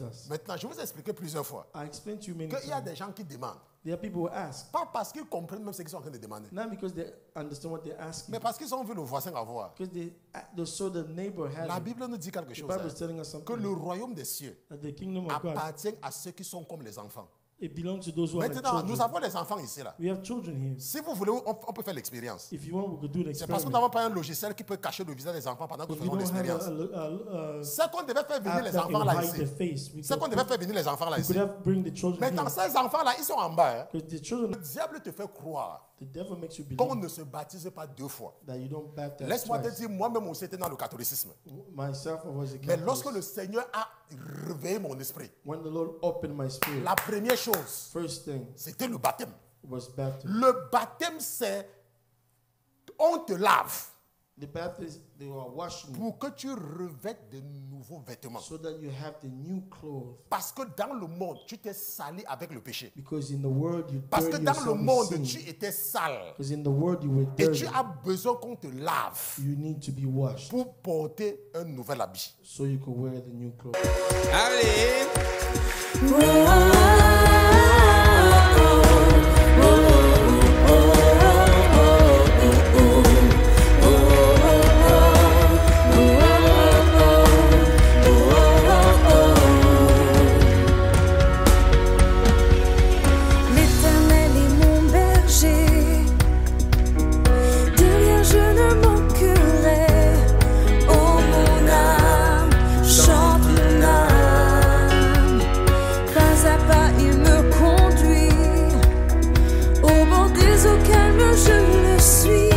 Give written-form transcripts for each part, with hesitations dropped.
us. Maintenant, je vous ai expliqué plusieurs fois I explained to you many qu'il y a times. des gens qui demandent. There are people who ask, Pas parce qu'ils comprennent même ce qu'ils sont en train de demander, not because they understand what they're asking, mais parce qu'ils ont vu le voisin avoir. because they saw the neighbor has La it. Bible nous dit quelque The chose, Bible is hein, telling us que something, le royaume des cieux that the kingdom of God, appartient à ceux qui sont comme les enfants. it belongs to those who are like Maintenant, nous children. avons les enfants ici, là. We have children here. Si vous voulez, on peut faire l'expérience. If you want, we could do an C'est parce que nous experiment. n'avons pas un logiciel qui peut cacher le visage des enfants pendant que nous We faisons don't have l'expérience. C'est qu'on devait faire venir app les that enfants can là hide ici. their face. We C'est qu'on devait faire venir les enfants là ici. could have bring the children Maintenant, here. ces enfants là, ils sont en bas. Hein. Because the children, Le diable te fait croire the devil makes you qu'on believe ne se baptise pas deux fois. that you don't baptize Laisse-moi te twice. dire, moi-même aussi, j'étais dans le catholicisme. Myself, I was a Mais lorsque Catholic. le Seigneur a réveillé mon esprit, When the Lord opened my spirit, la première chose, first thing c'était le baptême. was baptism. Le baptême, c'est on te lave The baptism, they were washing you pour que tu revêtes de nouveaux vêtements. so that you have the new clothes. Parce que dans le monde, tu t'es sali avec le péché. Because in the world you Parce que dirty dans le yourself with monde, sin. tu étais sale. Because in the world you were Et dirty. tu as besoin qu'on te lave You need to be washed pour porter un nouvel habit. so you could wear the new clothes. Allez, L'Éternel est mon berger, de rien je ne manquerai. Oh mon âme, chante mon âme. Pas à pas il me conduit, au bord des eaux calmes je le suis.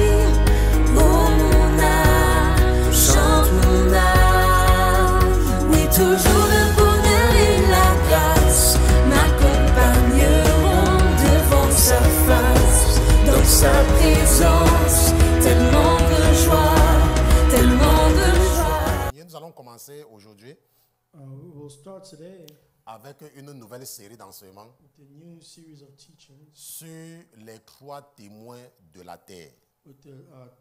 Oh mon âme, chante mon âme. Oui, toujours le bonheur et la grâce m'accompagneront devant sa face, dans sa présence, tellement de joie, tellement de joie. Et nous allons commencer aujourd'hui We will start today avec une nouvelle série d'enseignements with a new series of teachings sur les trois témoins de la terre. with the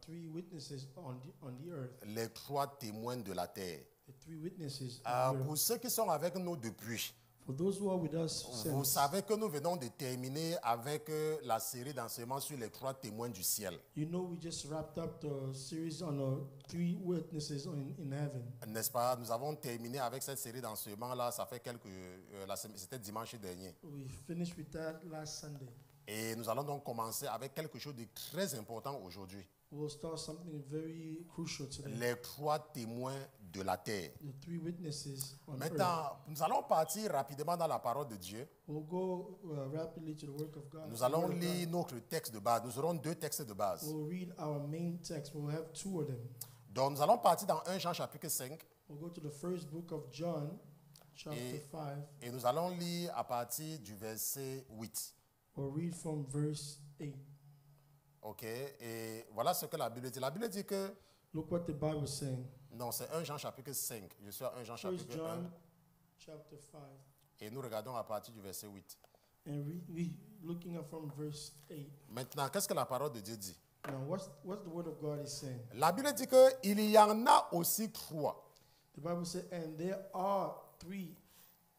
three witnesses on the earth. Les trois témoins de la terre. The three witnesses on the earth. Pour ceux qui sont avec nous depuis, For those who are with us vous since, savez que nous venons de terminer avec la série d'enseignements sur les trois témoins du ciel. you know we just wrapped up the series on the three witnesses in heaven. N'est-ce pas? Nous avons terminé avec cette série d'enseignements-là, ça fait c'était dimanche dernier. We finished with that last Sunday. Et nous allons donc commencer avec quelque chose de très important aujourd'hui. We'll start something very crucial today. Les trois témoins de la terre. The three witnesses on earth. Maintenant, nous allons partir rapidement dans la parole de Dieu. We'll go rapidly to the work of God. Nous the allons word of lire God. notre texte de base. Nous aurons deux textes de base. We'll read our main text. We'll have two of them. Donc, nous allons partir dans 1 Jean chapitre 5 We'll go to the first book of John, chapter 5. et nous allons lire à partir du verset 8. We'll read from verse 8. OK? Et voilà ce que la Bible dit. La Bible dit que, Look what the Bible is saying. non, c'est 1 Jean chapitre 5. Je suis à 1 Jean First chapitre John, 1 chapter 5. et nous regardons à partir du verset 8. And we looking up from verse 8. Maintenant, qu'est-ce que la parole de Dieu dit? Now, what's the word of God is saying? La Bible dit qu'il y en a aussi trois The Bible says, and there are three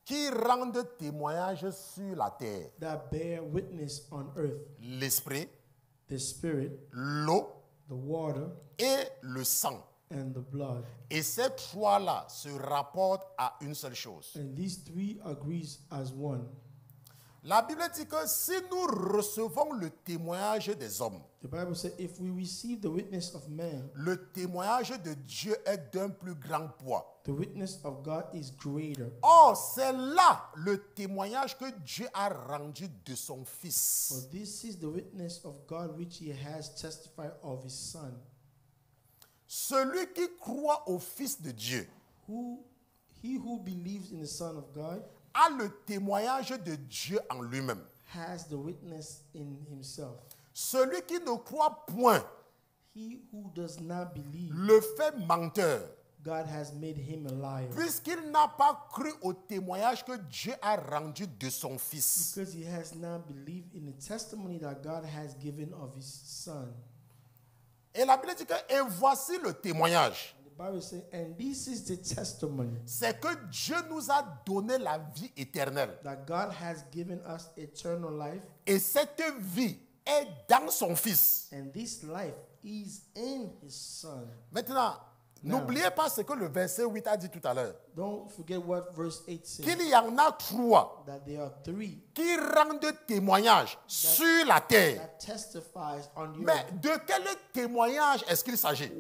qui rendent témoignage sur la terre. that bear witness on earth: L'esprit, the spirit, l'eau the water, et le sang. and the blood. Et ces trois-là se rapportent à une seule chose. And these three agrees as one. La Bible dit que si nous recevons le témoignage des hommes, The Bible says, if we receive the witness of man, le témoignage de Dieu est d'un plus grand poids. the witness of God is greater. Or, c'est là le témoignage que Dieu a rendu de son For Fils. this is the witness of God which he has testified of his Son. Celui qui croit au Fils de Dieu He who believes in the Son of God a le témoignage de Dieu en lui-même. has the witness in himself. Celui qui ne croit point He who does not believe, le fait menteur, God has made him a liar, puisqu'il n'a pas cru au témoignage que Dieu a rendu de son Fils. because he has not believed in the testimony that God has given of his Son. Et la Bible dit que, et voici le témoignage. The Bible says, and this is the testimony c'est que Dieu nous a donné la vie éternelle. that God has given us eternal life, Et cette vie est dans son Fils. and this life is in His Son. Maintenant, n'oubliez pas ce que le verset 8 a dit tout à l'heure. Don't forget what verse 8 says, Qu'il y en a 3 that there are 3 qui rendent témoignage sur la terre. that testifies on the Mais earth. de quel témoignage est-ce qu'il s'agit?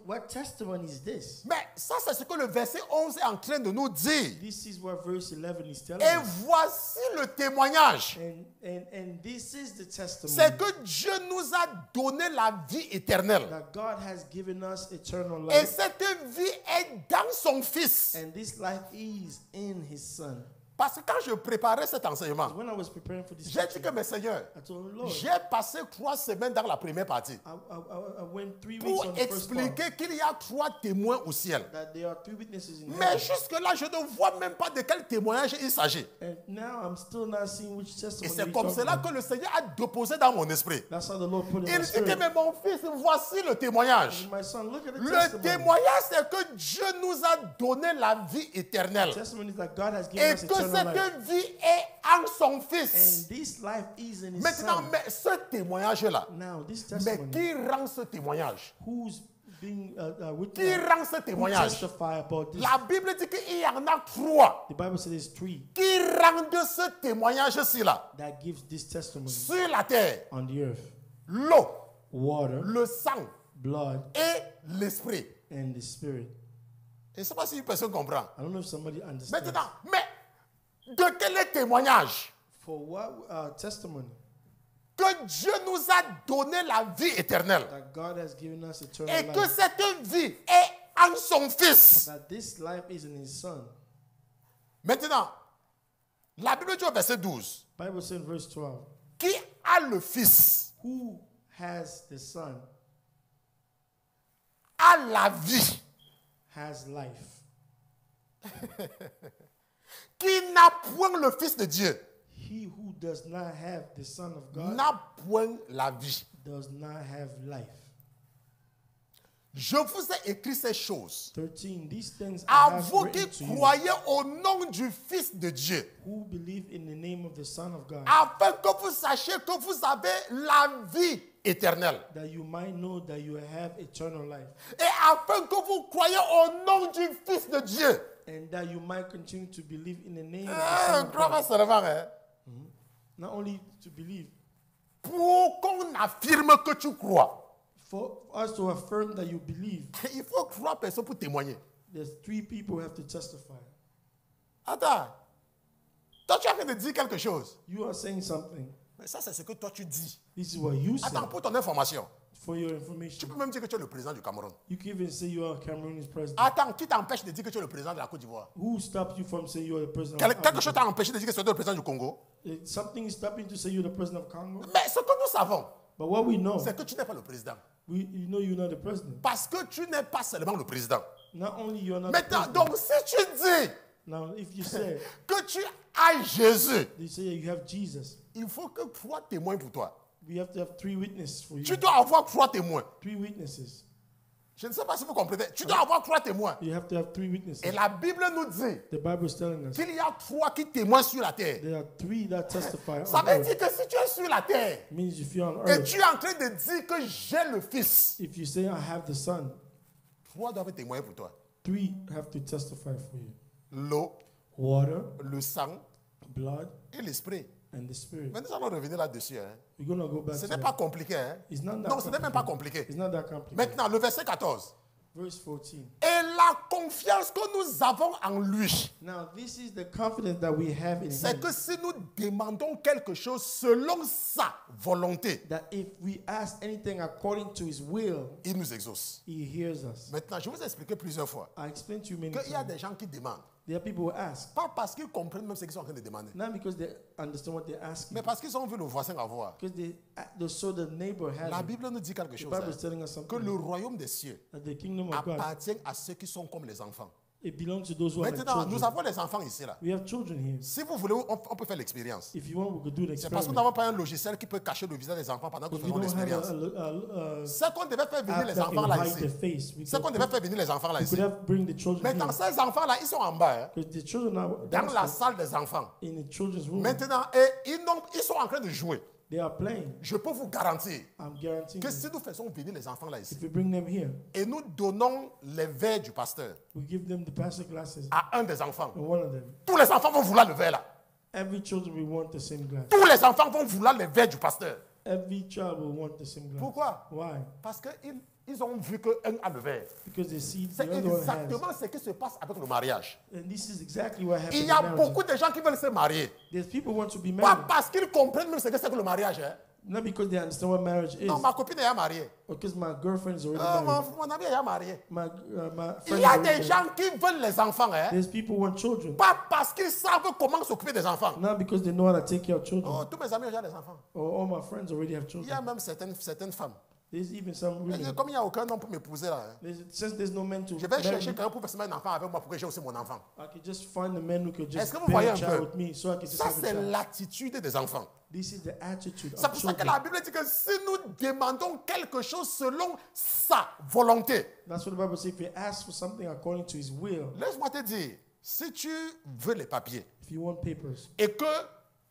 What testimony is this? Mais ça, c'est ce que le verset 11 est en train de nous dire. This is what verse 11 is telling Et us. voici le témoignage. And this is the testimony C'est que Dieu nous a donné la vie éternelle. that God has given us eternal Et life, cette vie est dans son Fils. and this life is in His Son. Parce que quand je préparais cet enseignement, When I was preparing for this j'ai dit que, teaching, mes seigneurs, I told the Lord, j'ai passé 3 semaines dans la première partie I went 3 weeks pour on the first part, expliquer qu'il y a 3 témoins au ciel. that there are 3 witnesses in Mais heaven. jusque-là, je ne vois même pas de quel témoignage il s'agit. And now I'm still not seeing which Et testimony c'est we're comme talking cela about. que le Seigneur a déposé dans mon esprit. That's how the Lord put it in Il my dit que, spirit. mais mon fils, voici le témoignage. My son, look at the Le testimony. témoignage, c'est que Dieu nous a donné la vie éternelle. Testimony is that God has given Et us que eternal life. cette vie est en son Fils. And this life is in His Maintenant, Son. mais ce témoignage-là, Now, this mais testimony, qui rend ce témoignage? who's being Qui witness, rend ce who témoignage? testify about this? La Bible dit qu'il y en a 3 The Bible says there's 3 qui rendent ce témoignage-ci là that gives this testimony sur la terre. on the earth: L'eau, water, le sang blood, et l'esprit. and the Spirit. Je ne sais pas si une personne comprend. I don't know if somebody understands. Maintenant, mais de quel est témoignage? For what testimony? Que Dieu nous a donné la vie éternelle. That God has given us eternal Et que life. cette vie est en son Fils. That this life is in His Son. Maintenant, la Bible dit au verset 12, Bible says in verse 12, qui a le Fils who has the Son a la vie. has life. Qui n'a point le Fils de Dieu He who does not have the Son of God n'a point la vie. does not have life. Je vous ai écrit ces choses 13. These things I à have vous qui written to you croyez au nom du Fils de Dieu, who believe in the name of the Son of God, afin que vous sachiez que vous avez la vie éternelle. that you might know that you have eternal life, Et afin que vous croyez au nom du Fils de Dieu. and that you might continue to believe in the name of the Son of Crois pas God. seulement, hein. Not only to believe, Pour qu'on affirme que tu crois, for us to affirm that you believe, il faut croire personne pour témoigner. there's 3 people who have to testify. Attends. Toi, tu es en train de dire quelque chose. You are saying something. Mais ça, c'est ce que toi, tu dis. This is what you say. Attends, pour ton information, For your tu information, peux même dire que tu es le président du Cameroun. you can even say you are Cameroon's president. Attends, qui t'empêche de dire que tu es le président de la Côte d'Ivoire? Who stopped you from saying you are the president Quelque of chose Africa? t'a empêché de dire que tu es le président du Congo? Something is stopping you to say you're the president of Congo? Mais ce que nous savons, But what we know, c'est que tu n'es pas le président. you know you're not the president. Parce que tu n'es pas seulement le président. Not only you're not the Maintenant, president. donc, si tu dis Now, if you say, que tu as Jésus, you say you have Jesus, il faut que 3 témoins pour toi. we have to have 3 witnesses for you. Tu dois avoir 3 témoins. 3 witnesses. Je ne sais pas si vous comprenez. Tu dois avoir 3 témoins. You have to have 3 witnesses. Et la Bible nous dit The Bible is telling us qu'il y a 3 qui témoignent sur la terre. there are 3 that testify Ça on veut earth. dire que si tu es sur la terre It means if you're on et earth, tu es en train de dire que j'ai le Fils, if you say I have the Son, 3 doivent témoigner pour toi. 3 have to testify for you. L'eau, Water, le sang blood, et l'esprit. and the Spirit. Maintenant, nous allons revenir là-dessus. Hein. We're going to go back Ce to n'est that. pas compliqué. Hein. It's not that Non, ce n'est même pas complicated. compliqué. It's not that complicated. Maintenant, le verset 14. Verse 14. Et la confiance que nous avons en lui, Now, this is the confidence that we have in c'est Him. que si nous demandons quelque chose selon sa volonté, That if we ask anything according to His will, il nous exauce. He hears us. Maintenant, je vous ai expliqué plusieurs fois I explained to you many qu'il y a times. des gens qui demandent, There are people who ask, pas parce qu'ils comprennent même ce qu'ils sont en train de demander, not because they understand what they're asking, mais parce qu'ils ont vu le voisin avoir. because they saw the neighbor has La it. Bible nous dit quelque The chose, Bible hein, is telling us que something. le royaume des cieux That the kingdom of God appartient à ceux qui sont comme les enfants. It belongs to those who are like Maintenant, nous children. avons les enfants ici. Là. We have children here. Si vous voulez, on peut faire l'expérience. If you want, we could do an C'est parce que nous experiment. n'avons pas un logiciel qui peut cacher le visage des enfants pendant que nous If we faisons don't have l'expérience. a C'est qu'on devait faire venir app les that enfants can là hide their ici. face, we C'est qu'on could, devait faire venir les enfants là we could ici. have bring the children Maintenant, here. ces enfants là, ils sont en bas, hein, Because the children are dans la downstairs salle des enfants. in the children's room. Maintenant, ils sont en train de jouer. They are playing. Je peux vous garantir I'm guaranteeing que you, si nous faisons venir les enfants là ici if we bring them here, et nous donnons les verres du pasteur we give them the pastor glasses à un des enfants, and one of them. tous les enfants vont vouloir le verre là. Every children will want the same glass. Tous les enfants vont vouloir les verres du pasteur. Every child will want the same glass. Pourquoi? Why? Parce qu'ils ont vu qu'un a le verre. Because they see the C'est other one has. exactement ce qui se passe avec le mariage. And this is exactly what happens Il in y a marriage. beaucoup de gens qui veulent se marier. There's people who want to be Pas married, parce qu'ils comprennent même ce que c'est que le mariage. Hein. not because they understand what marriage is, Non, ma copine est mariée. or because my girlfriend is already married. Mon ami est marié. My Il friend y is a already des married. gens qui veulent les enfants. Hein. There's people who want children, Pas parce qu'ils savent comment s'occuper des enfants. not because they know how to take care of children. Oh, tous mes amis ont déjà des enfants. Or all my friends already have Il y a children. même certaines femmes. There's even some Mais women. comme il n'y a aucun homme pour m'épouser là, hein, Since there's no man to je vais marry chercher me, quelqu'un pour faire un enfant avec moi pour que j'ai aussi mon enfant. I could just find a man who could Est-ce just que vous bear voyez a un child peu? with me, so I can just Ça, have a c'est child. l'attitude des enfants. This is the attitude C'est of pour ça que children. la Bible dit que si nous demandons quelque chose selon sa volonté, That's what the Bible says. If you ask for something according to His will, laisse-moi te dire, si tu veux les papiers if you want papers, et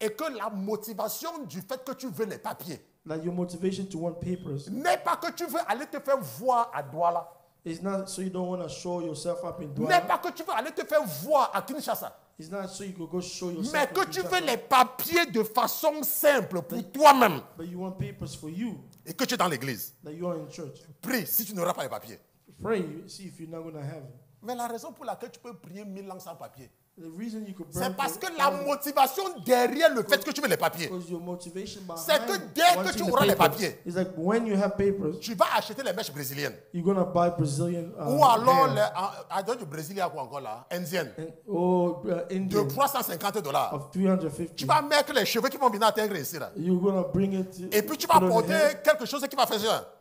que la motivation du fait que tu veux les papiers like your motivation to want papers, n'est pas que tu veux aller te faire voir à Douala, it's not so you don't want to show yourself up in n'est Douala. pas que tu veux aller te faire voir à Kinshasa, It's not so you could go show yourself. mais in que tu Kinshasa, veux les papiers de façon simple pour toi-même but you want papers for you, et que tu es dans l'église. that you are in church. Prie si tu n'auras pas les papiers. Pray, see if you're not going to have it. Mais la raison pour laquelle tu peux prier 1000 ans sans papier, The reason you could burn c'est parce for- que la motivation derrière le fait que tu veux les papiers, because your motivation c'est que behind dès que wanting tu the auras les papers papiers, is like when you have papers, tu vas acheter les mèches brésiliennes. you're going to buy Brazilian Ou alors, hair. à du Brésil, il y a quoi encore là? Indienne. Or De Indian $350. of 350. Tu vas mettre les cheveux qui vont venir atteindre ici là. You're going to bring it Et puis tu vas put on the hair, porter quelque chose qui va faire ça.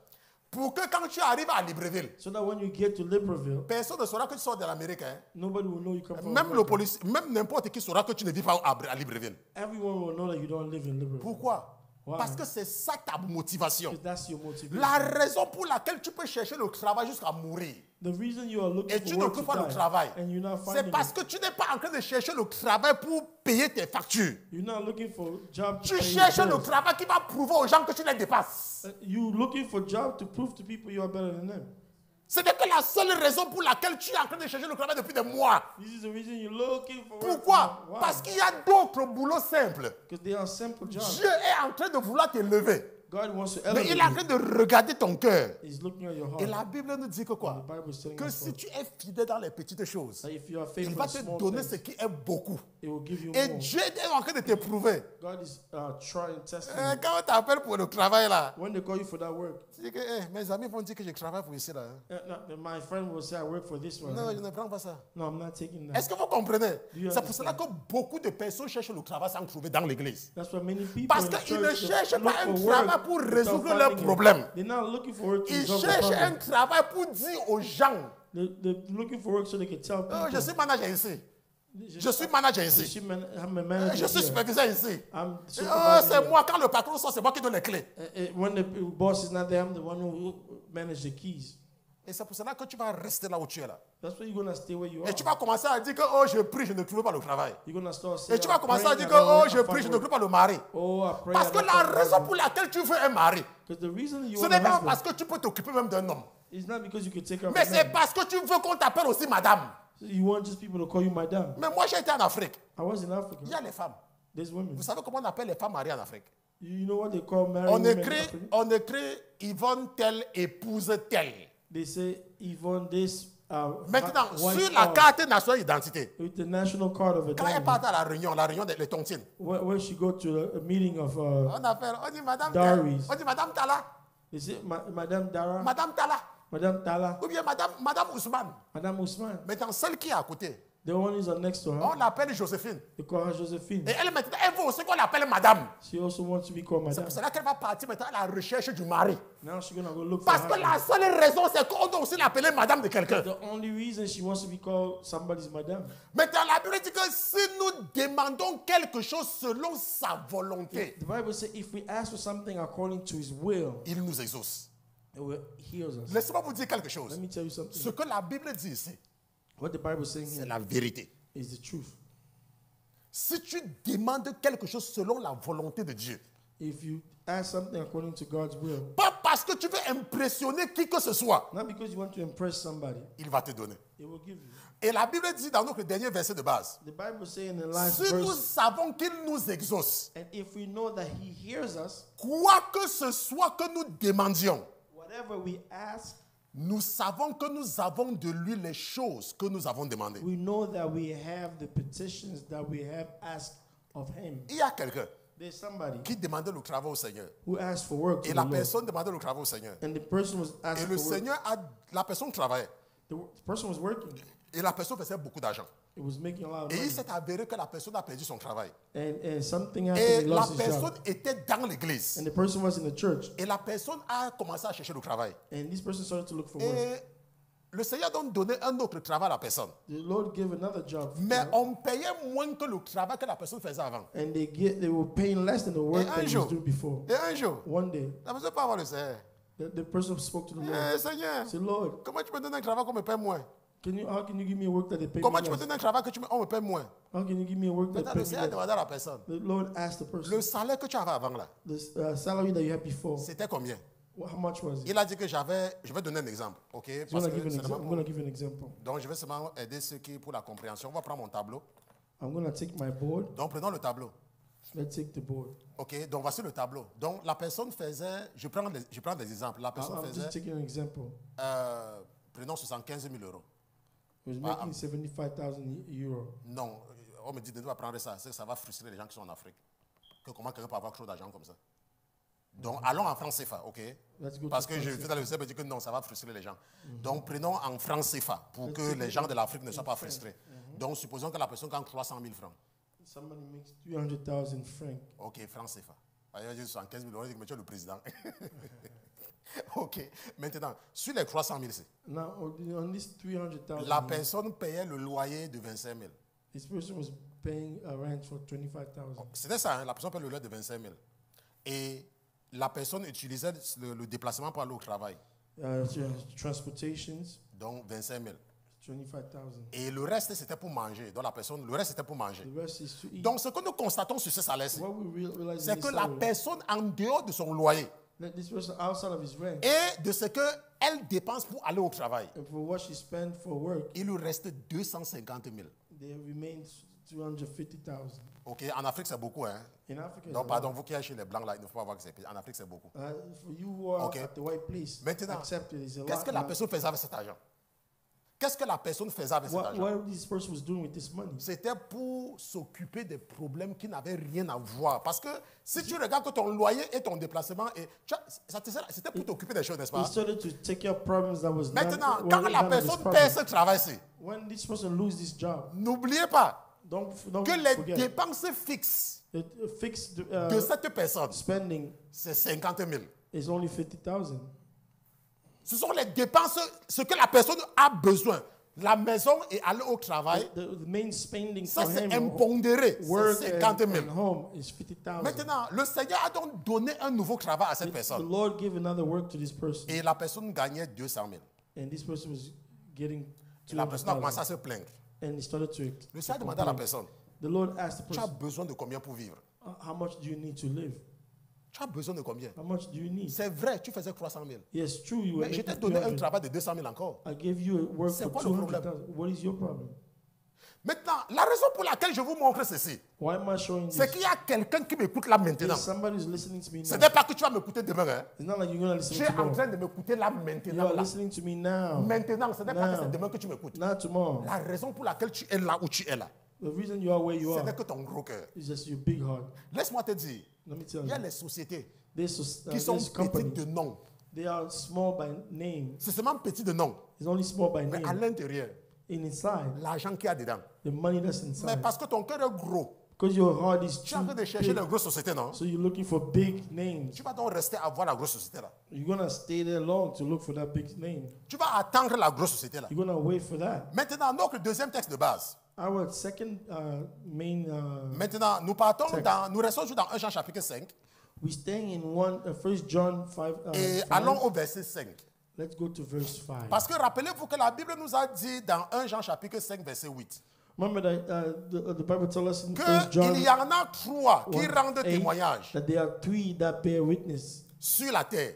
Pour que quand tu arrives à Libreville, so that when you get to Libreville, personne ne saura que tu sors de l'Amérique. Hein. nobody will know you come from Même America. même n'importe qui saura que tu ne vis pas à Libreville. Everyone will know that you don't live in Libreville. Pourquoi? Why? Parce que c'est ça ta motivation. Because that's your motivation. La raison pour laquelle tu peux chercher le travail jusqu'à mourir. The reason you are looking Et tu for ne work trouves to pas le die, travail. and you're not C'est finding parce it. que tu n'es pas en train de chercher le travail pour payer tes factures. You're not looking for job to Tu pay your cherches le bills. travail qui va prouver aux gens que tu les dépasses. You looking for job to prove to people you are better than them. Ce n'est que la seule raison pour laquelle tu es en train de chercher le travail depuis des mois. This is the reason you're looking for work. Pourquoi? Why? Parce qu'il y a d'autres boulots simples. Because they are simple jobs. Dieu est en train de vouloir t'élever. God wants to Mais elevate il est en you. train de regarder ton cœur. He's looking at your heart. Et la Bible nous dit que The quoi? Bible is telling Que us si tu es fidèle dans les petites choses, that if you are il faithful va in te small donner things, ce qui est beaucoup. it will give you Et more. Dieu est en train de t'éprouver. God is trying, testing Quand on t'appelle pour le travail là, you. When they call you for that work, tu dis que mes amis vont dire que je travaille pour ici là. my friend will say, I work for this one. Non, je ne prends pas ça. No, I'm not taking that. Est-ce que vous comprenez? you C'est pour cela understand? que beaucoup de personnes cherchent le travail sans trouver dans l'église. That's why many people Parce in the qu'ils ne church cherchent look pas un for travail work pour without résoudre leurs finding it. problèmes. They're not looking for work to Ils resolve the cherchent un problem. travail pour dire aux gens, They're looking for work so they can tell people. oh, je suis manager ici. Je suis manager ici. I'm a manager Je suis here. superviseur ici. I'm Oh, supervisor c'est here. moi, quand le patron sort, c'est moi qui donne les clés. When the boss is not there, I'm the one who manages the keys. Et c'est pour cela que tu vas rester là où tu es là. That's why you're going to stay where you are. Et tu vas commencer à dire que, oh, je prie, je ne trouve pas le travail. You're going to start saying, Et tu vas I'm commencer à praying, dire I que, don't oh, work, je I prie, find je ne work. trouve pas le mari. Oh, I pray, Parce I que don't la find raison work. pour laquelle tu veux un mari, Because the reason you ce want n'est a pas husband parce que tu peux t'occuper même d'un homme. is not because you can take care of Mais a c'est man. parce que tu veux qu'on t'appelle aussi madame. You want just people to call you madame. Mais moi, j'ai été en Afrique. I was in Africa. Il y a les femmes. There's women. Vous savez comment on appelle les femmes mariées en Afrique? You know what they call married On women in écrit, Africa? on écrit Yvonne telle, épouse telle. They say Yvonne this. Maintenant, wife sur la of- carte nationale d'identité, with the national card of a quand elle diamond, part à la réunion des tontines, where she go to a meeting of on appelle, on dit madame Dowries. on dit madame Tala, they say Madame Dara, madame Tala, Madame Tala, ou bien madame Ousmane. Madame Ousmane. Maintenant, celle qui est à côté, The one who's next to her, On l'appelle Joséphine. they call her Josephine. Et elle maintenant, elle veut aussi qu'on l'appelle madame. She also wants to be called C'est Madame. pour cela qu'elle va partir maintenant à la recherche du mari. Now she's gonna go look for Parce her que la husband. seule raison, c'est qu'on doit aussi l'appeler madame de quelqu'un. The only reason she wants to be called somebody's Madame. Maintenant, la Bible dit que si nous demandons quelque chose selon sa volonté, The Bible says if we ask for something according to His will, il nous exauce. it will heal us. Laissez-moi vous dire quelque Let chose. me tell you Ce something. que la Bible dit ici, What the Bible is saying c'est here la vérité. is the truth. Si tu demandes quelque chose selon la volonté de Dieu, If you ask something according to God's will, pas parce que tu veux impressionner qui que ce soit, not because you want to impress somebody, il va te donner. it will give you. Et la Bible dit dans notre dernier verset de base, The Bible says in the last si nous verse, savons qu'il nous exauce, and if we know that He hears us, quoi que ce soit que nous demandions, whatever we ask, nous savons que nous avons de lui les choses que nous avons demandées. we know that we have the petitions that we have asked of Him. Il y a quelqu'un There's somebody qui demandait le travail au Seigneur. who asked for work to Et the la Lord, personne demandait le travail au Seigneur. and the person was Et asking le for work. Seigneur, la personne travaillait. The person was working. Et la personne faisait beaucoup d'argent. It was making a lot of Et il money. s'est avéré que la personne a perdu son travail. And something Et happened, he la lost his personne job. était dans l'église. And the person was in the church. Et la personne a commencé à chercher le travail. And this person started to look for work. Et le Seigneur donc donnait un autre travail à la personne. The Lord gave another job. to Mais her, on payait moins que le travail que la personne faisait avant. and they were paying less than the work Et un that he jour, was doing before. Et un jour, One day, la personne peut avoir le Seigneur. the person spoke to the Lord. Seigneur, Said, Lord, comment tu me donnes un travail qu'on me paie moins? how can you give me a work that they pay me Comment tu me less? donnes un travail qu'on me paie moins? How can you give me a work that Maintenant, pay le me Seigneur a less? demandé à la personne, The Lord asked the person, le salaire que tu avais avant là, the salary that you had before, c'était combien? how much was it? Il a dit que je vais donner un exemple, ok? I'm Parce going que to give c'est an example. I'm vraiment- going to give you an example. Donc je vais seulement aider ceux qui pour la compréhension. On va prendre mon tableau. I'm going to take my board. Donc prenons le tableau. Let's take the board. Ok, donc voici le tableau. Donc la personne faisait, je prends des exemples. La personne I'm just faisait, taking an example. prenons 75 000 euros. He was making 75,000 euro. Non, on me dit de ne pas prendre ça, c'est que ça va frustrer les gens qui sont en Afrique. Que comment quelqu'un peut avoir trop d'argent comme ça? Donc allons en francs CFA, ok? Let's go Parce to que je France. fais dans le CFA, me dit que non, ça va frustrer les gens. Donc prenons en francs CFA pour que les gens de l'Afrique ne soient pas frustrés. Donc supposons que la personne gagne 300 000 francs. Somebody makes 300,000 francs. Ok, francs CFA. Alors, il y a 75 000 euros, il dit que monsieur le président. Ok, maintenant, sur les 300 000, Now, on this 300,000, la personne payait le loyer de 25 000. this person was paying a rent for 25,000. C'était ça, hein, la personne paye le loyer de 25 000. Et la personne utilisait le déplacement pour aller au travail. Transportations, Donc 25 000. 25,000. Et le reste, c'était pour manger. Donc la personne, le reste, c'était pour manger. The rest is to eat. Donc ce que nous constatons sur ce salaire, What we realize c'est in que this la salary, personne, en dehors de son loyer that this person outside of his rent, et de ce qu'elle dépense pour aller au travail, and for what she spent for work, il lui reste 250 000. there remains 250,000. Ok, en Afrique, c'est beaucoup. Hein? In Africa, Donc, it's a pardon, lot. vous qui êtes chez les Blancs, là, il ne faut pas voir que c'est petit. En Afrique, c'est beaucoup. For you who are Okay. at the right place, Maintenant, accept it. It's a qu'est-ce lot. que la personne faisait avec cet argent? Qu'est-ce que la personne faisait avec cet argent? What this person was doing with this money? C'était pour s'occuper des problèmes qui n'avaient rien à voir. Parce que si tu regardes que ton loyer et ton déplacement, c'était pour t'occuper des choses, n'est-ce He pas? started to take care of problems that was Maintenant, not, quand were la none of his personne problems. perd ce travail-ci, When this person loses this job, n'oubliez pas don't que les forget dépenses fixes the fixed de cette personne, spending c'est 50 000. is only 50,000. Ce sont les dépenses, ce que la personne a besoin. La maison et aller au travail, The main spending ça for c'est him, impondéré, work c'est 50 000. and home is 50,000. Maintenant, le Seigneur a donc donné un nouveau travail à cette The personne. Lord gave another work to this person, Et la personne gagnait 200 000. and this person was getting Et la personne a commencé à 200,000, se plaindre. and he started to. Le Seigneur a demandé à la personne, The Lord asked the tu as person, besoin de combien pour vivre? How much do you need to live? Tu as besoin de combien? How much do you need? C'est vrai, tu faisais 300 000. Yes, true. You were Mais je t'ai making donné un 300. travail de 200 000 encore. I gave you a work C'est for quoi le problème? 200,000. What is your problem? Maintenant, la raison pour laquelle je vous montre ceci, Why am I showing c'est this? qu'il y a quelqu'un qui m'écoute là maintenant. There's somebody who's listening to me Ce now. n'est pas que tu vas m'écouter demain. Hein. It's not like you're going to Tu listen es to en me. train de m'écouter là You maintenant. are Là. listening to me now. Maintenant, ce n'est pas que Now. c'est demain que tu m'écoutes. Not tomorrow. La raison pour laquelle tu es là où tu es là, The reason you are where you ce n'est are que ton gros cœur. is just your big heart. Laisse-moi te dire, Let me tell il y a you. les sociétés This qui sont this petites company, de nom. they are small by name. C'est seulement petit de nom. It's only small by Mais à name. l'intérieur, inside, l'argent qu'il y a dedans. the money that's Mais inside. parce que ton cœur est gros, Because your heart is tu es en too train de chercher big, les grosses sociétés, non? so you're looking for big names. Tu vas donc rester à voir la grosse société là. You're gonna stay there long to look for that big name. Tu vas attendre la grosse société là. You're gonna wait for that. Maintenant, notre deuxième texte de base. Our second main. Maintenant, nous restons toujours dans 1 Jean chapitre 5 We're staying in 1 John 5. et 5. allons au verset 5. Let's go to verse 5. Parce que rappelez-vous que la Bible nous a dit dans 1 Jean chapitre 5 verset 8 Remember that the Bible tells us in 1 John qu'il y en a 3 qui 1, rendent 8 témoignage that there are 3 that bear witness sur la terre.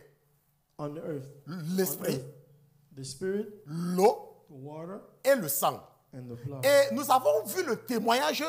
on the earth. L'esprit, The spirit, l'eau the water, et le sang. and the blood. Et nous avons vu le témoignage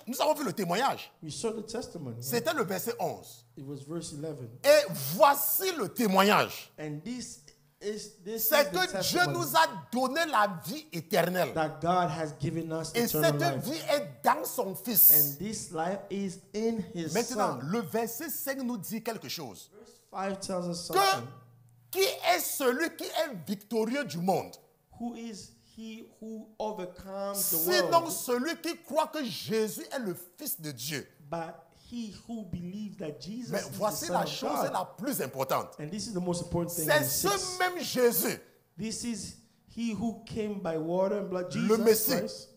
nous avons vu le témoignage. We saw the testimony. C'était le verset 11. It was verse 11. Et voici le témoignage. And this is C'est the que Dieu testimony nous a donné la vie éternelle. that God has given us Et eternal cette life. vie est dans son Fils. And this life is in his Maintenant, son. le verset 5 nous dit quelque chose. Verse 5 tells us Que something. qui est celui qui est victorieux du monde? Who is he who overcomes the Sinon world? celui qui croit que Jésus est le Fils de Dieu. But he who believes that Jesus Mais is the voici Son la of chose God. la plus importante. And this is the most important thing. C'est in ce 6. même Jésus This is he who came by water and blood, Le Jesus Messie. Christ.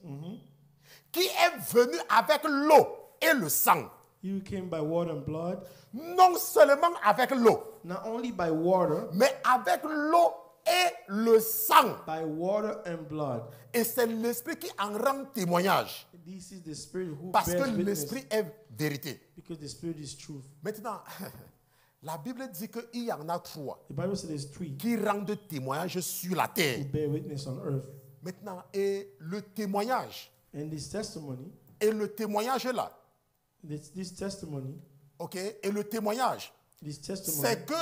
qui est venu avec l'eau et le sang. He who came by water and blood, Non seulement avec l'eau, not only by water, mais avec l'eau et le sang. by water and blood. Et c'est l'Esprit qui en rend témoignage. This is the spirit who Parce que bears witness, l'Esprit est vérité. because the spirit is truth. Maintenant, la Bible dit qu'il y en a 3 The Bible says there's 3 qui rendent témoignage sur la who terre. bear witness on earth. Maintenant, et le témoignage, And this testimony, là, this testimony, ok, et le témoignage, this testimony c'est que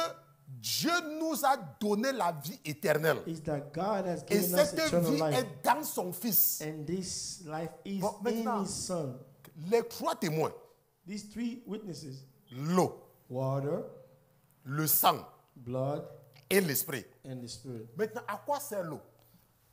Dieu nous a donné la vie éternelle. is that God has Et given us cette eternal vie life. est dans son Fils. And this life is Bon, maintenant, in his son. Les 3 témoins, These 3 witnesses, l'eau, water, le sang blood, et l'Esprit. and the spirit. Maintenant, à quoi sert l'eau?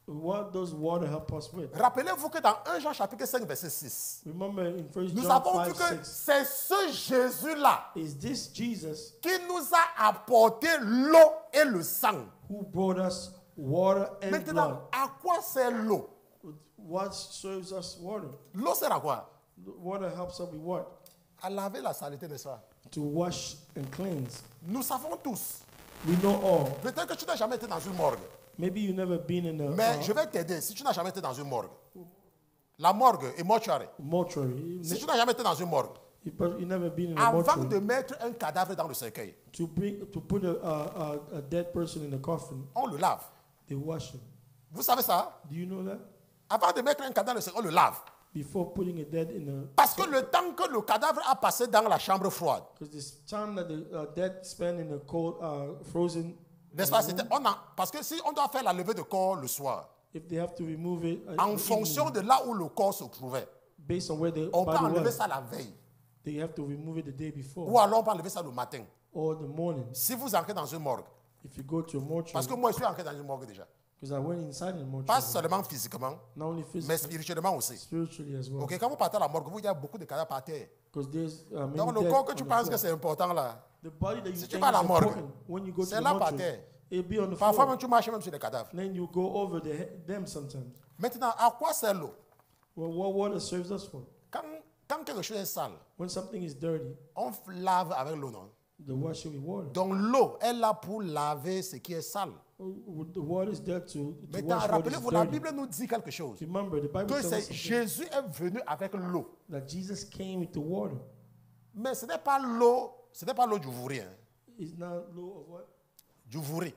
What does water help us with? Rappelez-vous que dans 1 Jean chapitre 5 verset 6, Remember in 1 nous John avons vu 5, que 6, c'est ce Jésus-là is this Jesus qui nous a apporté l'eau et le sang. who brought us water and blood? Maintenant, à quoi sert l'eau? What serves us water? L'eau sert à quoi? Water helps us with what? À laver la saleté, n'est-ce pas? To wash and cleanse. Nous savons tous. We know all. Peut-être que tu n'as jamais été dans une morgue. Maybe you've never been in a Mais je vais t'aider. Si tu n'as jamais été dans une morgue, la morgue est mortuaire. mortuary. Si tu n'as jamais été dans une morgue, You've never been in a avant mortuary. de mettre un cadavre dans le cercueil, To put a dead person in a coffin, on le lave. they wash him. Vous savez ça? Do you know that? Avant de mettre un cadavre dans le cercueil, on le lave. Before putting a dead in a, Parce que le temps que le cadavre a passé dans la chambre froide, because this time that the dead spend in a cold, frozen, n'est-ce pas? Parce que si on doit faire la levée de corps le soir, if they have to remove it en fonction de là où le corps se trouvait, based on where the on peut body enlever was, ça la veille. they have to remove it the day before Ou alors on peut enlever ça le matin. or the morning. Si vous entrez dans une morgue, If you go to a mortuary, parce que moi je suis entré dans une morgue déjà, because I went inside the pas mortuary, seulement physiquement, not only mais physically, spirituellement aussi. spiritually as well. Ok, quand vous partez à la morgue, il y a beaucoup de cadavres par terre. Because there's many Donc le dead corps que on tu the penses floor. que c'est important là, The body that you Si tu think vas à la is morgue, important, when you go to c'est the là par mortuary, terre. it'll be on the Parfois floor. même tu marches même sur les cadavres. Then you go over them sometimes. Maintenant, à quoi sert l'eau? Well, what water serves us for? Quand quelque chose est sale, When something is dirty, on lave avec l'eau, non? they wash it with water. Donc l'eau est là pour laver ce qui est sale. The water is there to Maintenant, wash what is rappelez-vous, la dirty. Bible nous dit quelque chose. Remember, the Bible Que tells us c'est something, Jésus est venu avec l'eau. that Jesus came with the water. Mais ce n'est pas l'eau du Vouri, hein, It's not law of what? du Vouri.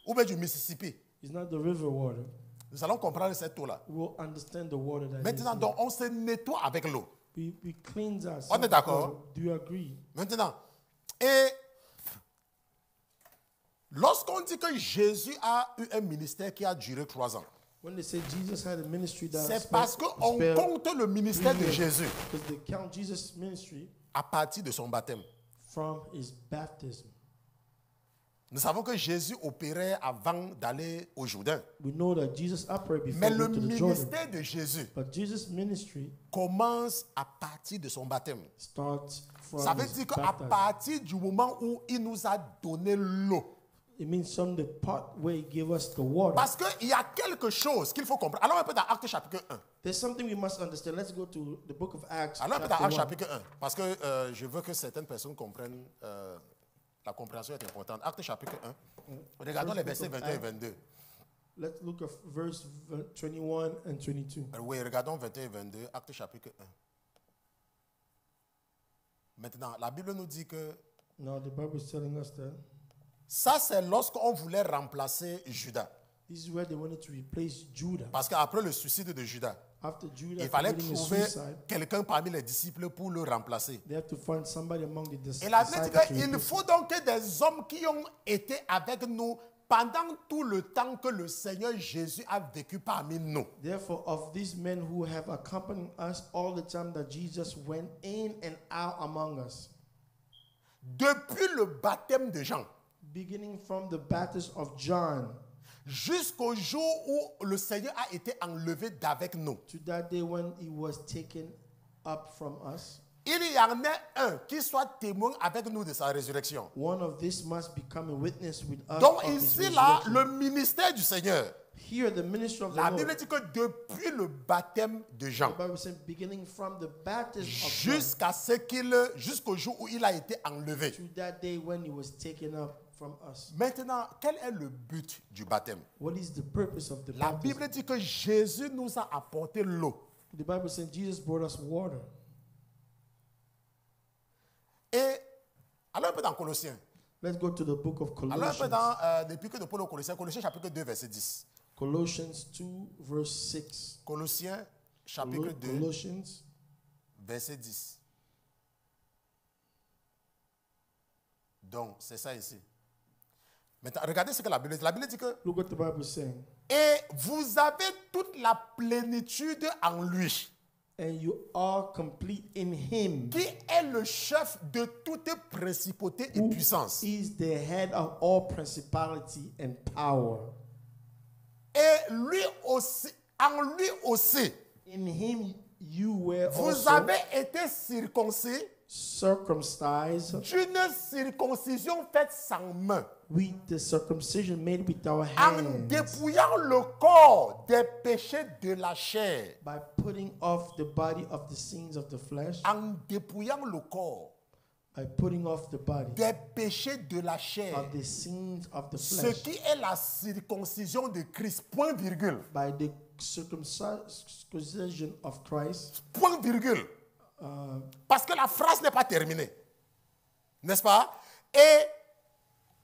Ou bien du Mississippi. It's not the river water. Nous allons comprendre cette eau-là. We'll understand the water that Maintenant, is. donc, on se nettoie avec l'eau. We cleanse ourselves. On est d'accord? with water. Do you agree? Maintenant, et lorsqu'on dit que Jésus a eu un ministère qui a duré 3 ans, When they say Jesus had a ministry that c'est parce qu'on compte le ministère de Jésus because they count Jesus' ministry à partir de son baptême. from his baptism. Nous savons que Jésus opérait avant d'aller au Jourdain. We know that Jesus operated Mais before le going to the Jordan. ministère de Jésus But Jesus' ministry commence à partir de son baptême. starts from Ça veut his dire qu'à baptism. partir du moment où il nous a donné l'eau. It means from the part where he gave us the water. Parce qu'il y a quelque chose qu'il faut comprendre. Allons un peu dans Actes chapitre 1. There's something we must understand. Let's go to the book of Acts. Allons un peu dans chapter Actes 1. chapitre 1. Parce que je veux que certaines personnes comprennent. La compréhension est importante. Actes chapitre 1. Regardons les versets 21 et 22. Let's look at verse 21 and 22. Oui, regardons 21 et 22. Actes chapitre 1. Maintenant, la Bible nous dit que Now the Bible is telling us that ça, c'est lorsqu'on voulait remplacer Judas. this is where they wanted to replace Judah. Parce qu'après le suicide de Judas, After Judah il fallait committing a trouver suicide, quelqu'un parmi les disciples pour le remplacer. they have to find somebody among the Et la Bible dit disciples to qu'il replace faut donc que des hommes qui ont été avec nous pendant tout le temps que le Seigneur Jésus a vécu parmi nous. Therefore, of these men who have accompanied us all the time that Jesus went in and out among us, Depuis le baptême de Jean beginning from the baptism of John jusqu'au jour où le Seigneur a été enlevé d'avec nous. to that day when he was taken up from us, Il y en a un qui soit témoin avec nous de sa résurrection. one of these must become a witness with us. Donc of his ici, là, resurrection. le ministère du Seigneur, Here, the ministry of the la Lord, Bible dit que depuis le baptême de Jean, the Bible says, beginning from the baptism of John jusqu'au jour où il a été enlevé. to that day when he was taken up from us. Maintenant, quel est le but du baptême? What is the purpose of the La baptism? Bible dit que Jésus nous a apporté l'eau. The Bible says Jesus brought us water. Et allons un peu dans Colossiens. Let's go to the book of Allons un peu Colossians. dans l'Épître de Paul aux Colossiens, Colossiens chapitre 2, verset 10. Colossians 2, verse 6. Colossiens chapitre 2, Colossians verset 10. Donc, c'est ça ici. Maintenant, regardez ce que la Bible dit. La Bible dit que Look what the Bible is saying. et vous avez toute la plénitude en lui, And you are complete in him, qui est le chef de toute principauté et who puissance. is the head of all principality and power. Et lui aussi, en lui aussi, In him you were vous also avez été circoncis circumcised d'une circoncision faite sans main, with the circumcision made with our en hands, dépouillant le corps des péchés de la chair. by putting off the body of the sins of the flesh, En dépouillant le corps by putting off the body des péchés de la chair. of the sins of the Ce flesh, qui est la circoncision de Christ, point virgule, by the circumcision of Christ. point virgule. Parce que la phrase n'est pas terminée. N'est-ce pas? Et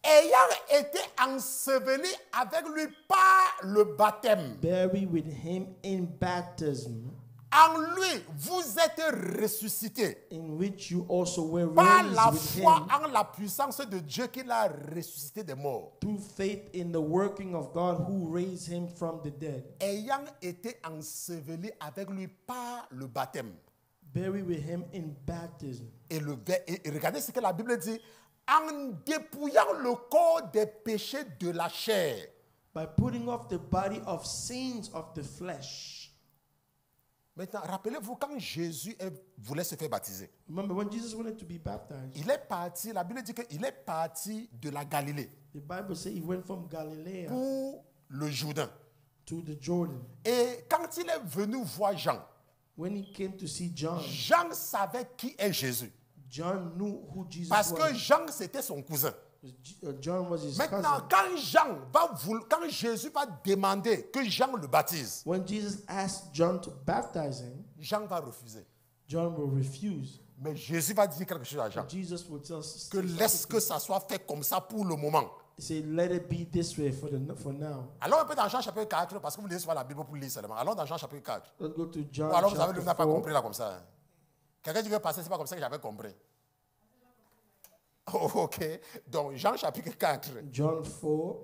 ayant été enseveli avec lui par le baptême, Buried with him in baptism, en lui, vous êtes ressuscités in which you also were par la raised with foi him en la puissance de Dieu qui l'a ressuscité des morts. through faith in the working of God who raised him from the dead. Ayant été enseveli avec lui par le baptême. Buried with him in baptism. Et regardez ce que la Bible dit. En dépouillant le corps des péchés de la chair. By putting off the body of sins of the flesh. Maintenant, rappelez-vous quand Jésus voulait se faire baptiser. Remember when Jesus wanted to be baptized, Il est parti, la Bible dit qu'il est parti de la Galilée the Bible says he went from Galilee pour le Jourdain. to the Jordan. Et quand il est venu voir Jean, When he came to see John, Jean savait qui est Jésus. John knew who Jesus Parce que was. Jean, c'était son cousin. John was his Maintenant, cousin. quand Jésus va demander que Jean le baptise, When Jesus asked John to baptize him, Jean va refuser. John will refuse. Mais Jésus va dire quelque chose à Jean. Jesus will tell us Que laisse que ça soit fait comme ça pour le moment. say, let it be this way for now. Allons un peu dans Jean chapitre 4, parce que vous lisez souvent la Bible pour lire seulement. Allons dans Jean chapitre 4. Let's go to John Ou alors vous avez chapter n'a pas 4. compris là comme ça. Hein. Quelqu'un dit que passer, c'est pas comme ça que j'avais compris. Oh, ok. Donc Jean chapitre 4. John 4.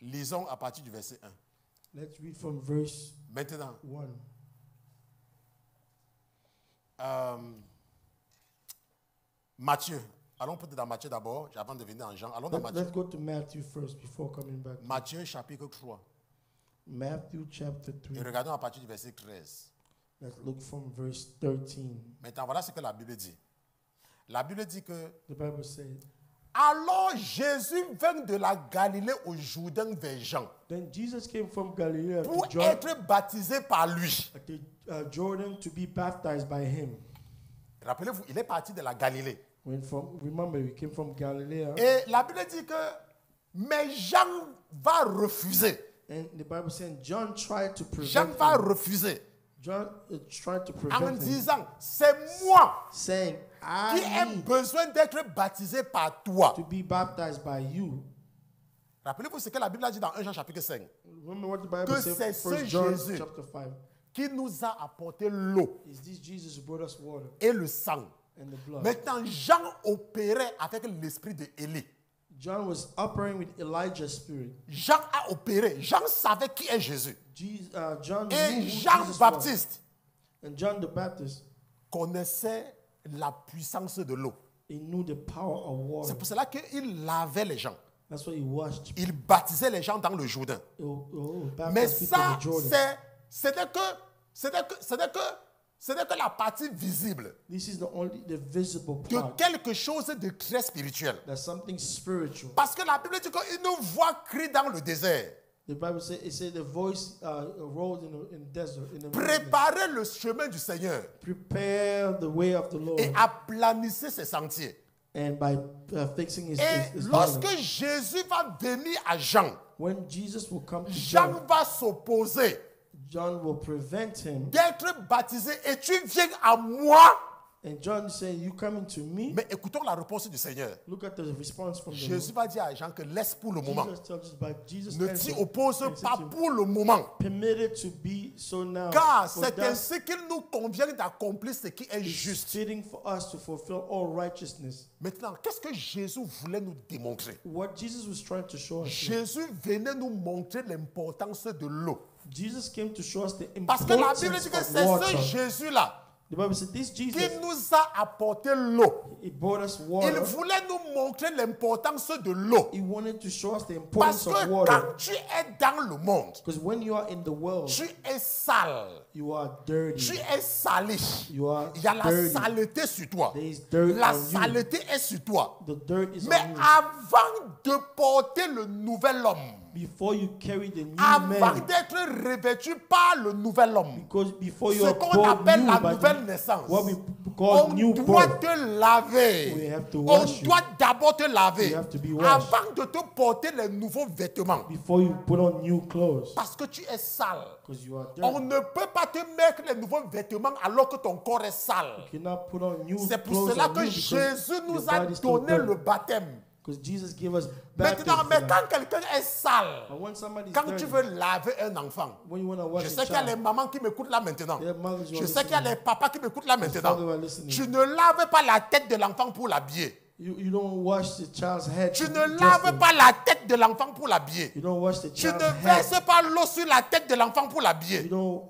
Lisons à partir du verset 1. Let's read from verse Maintenant, 1. Matthieu, Allons peut-être dans Matthieu d'abord, avant de venir en Jean. Allons dans Matthieu. Let's go to Matthew first before coming back. Matthieu chapitre 3. Matthew chapter 3. Et regardons à partir du verset 13. Let's look from verse 13. Maintenant, voilà ce que la Bible dit. La Bible dit que The Bible says, alors Jésus vint de la Galilée au Jourdain vers Jean then Jesus came from Galilee pour to John, être baptisé par lui. at the, Jordan to be baptized by him. Rappelez-vous, il est parti de la Galilée. Remember, we came from Galilee. Et la Bible dit que, mais Jean va refuser. And the Bible says John tried to Jean prevent va him. refuser John tried to en prevent him, disant, c'est moi saying, qui ai I need besoin d'être baptisé par toi. to be baptized by you. Rappelez-vous ce que la Bible a dit dans 1 Jean chapitre 5. Remember what the Bible Que says, c'est ce 1 John Jésus chapter 5. Qui nous a apporté l'eau Is this Jesus who brought us water et le sang. and the blood? Maintenant, Jean opérait avec l'esprit de Élie. John was operating with Elijah's spirit. Jean a opéré. Jean savait qui est Jésus. John knew Et who Jean Jesus Baptiste was. And John the Baptist, connaissait la puissance de l'eau. he knew the power of water. C'est pour cela qu'il lavait les gens. That's why he washed. Il baptisait les gens dans le Jourdain. Mais Baptized people ça, in Jordan. c'était que la partie visible This is the visible de part. quelque chose de très spirituel. That's something spiritual. Parce que la Bible dit qu'une voix crie dans le désert. The Bible says, it says the voice rose in the desert. In the wilderness. Préparez le chemin du Seigneur Prepare the way of the Lord. et aplanissez ses sentiers. And by fixing his Et lorsque Jésus va venir à Jean, when Jesus will come to Jean John, va s'opposer John will prevent him. d'être baptisé et tu viens à moi. And John said, you coming to me? Mais écoutons la réponse du Seigneur. Look at the response from the Jésus va dire à Jean que laisse pour le moment. Lord. Jesus tells us, but Jesus Ne t'y answered, oppose and said pas to him, pour le moment. permitted to be so now. Car For c'est that ainsi qu'il nous convient d'accomplir ce qui est is juste. fitting for us to fulfill all righteousness. Maintenant, qu'est-ce que Jésus voulait nous démontrer? What Jesus was trying to show us. here. Jésus venait nous montrer l'importance de l'eau. Jesus came to show us the Parce que la importance Bible dit que of c'est water. ce Jésus-là The Bible said this qui Jesus, nous a apporté l'eau. he brought us Il water. voulait nous montrer l'importance de l'eau. He wanted to show us the Parce importance of que water. quand tu es dans le monde, Because when you are in the world, tu es sale, you are dirty. tu es sali. You are Il y a la dirty. saleté sur toi. There is dirt La on you. saleté est sur toi. The dirt is Mais on you. avant de porter le nouvel homme, Before you carry the new avant man, d'être revêtu par le nouvel homme, because before you ce are qu'on born appelle new la by nouvelle the, naissance, what we call on new doit birth, te laver. We have to On wash you. doit d'abord te laver You have to be washed. avant de te porter les nouveaux vêtements. before you put on new clothes, Parce que tu es sale. because you are On dirty. ne peut pas te mettre les nouveaux vêtements alors que ton corps est sale. You cannot put on new C'est pour clothes cela on que you because Jésus your nous a body is still donné dirty. le baptême. Because Jesus gave us Maintenant, baptism mais for that. quand quelqu'un est sale, But when somebody's quand dirty, tu veux laver un enfant, when you want to wash je a sais qu'il y a les child, mamans qui m'écoutent là maintenant. there are mothers who Je are sais qu'il y a listening. les papas qui m'écoutent là Fathers maintenant. who are listening. Tu ne laves pas la tête de l'enfant pour l'habiller. You don't wash the child's head. Tu to ne dress laves them. pas la tête de l'enfant pour l'habiller. You don't wash the Tu child's ne head. verses pas l'eau sur la tête de l'enfant pour You l'habiller. don't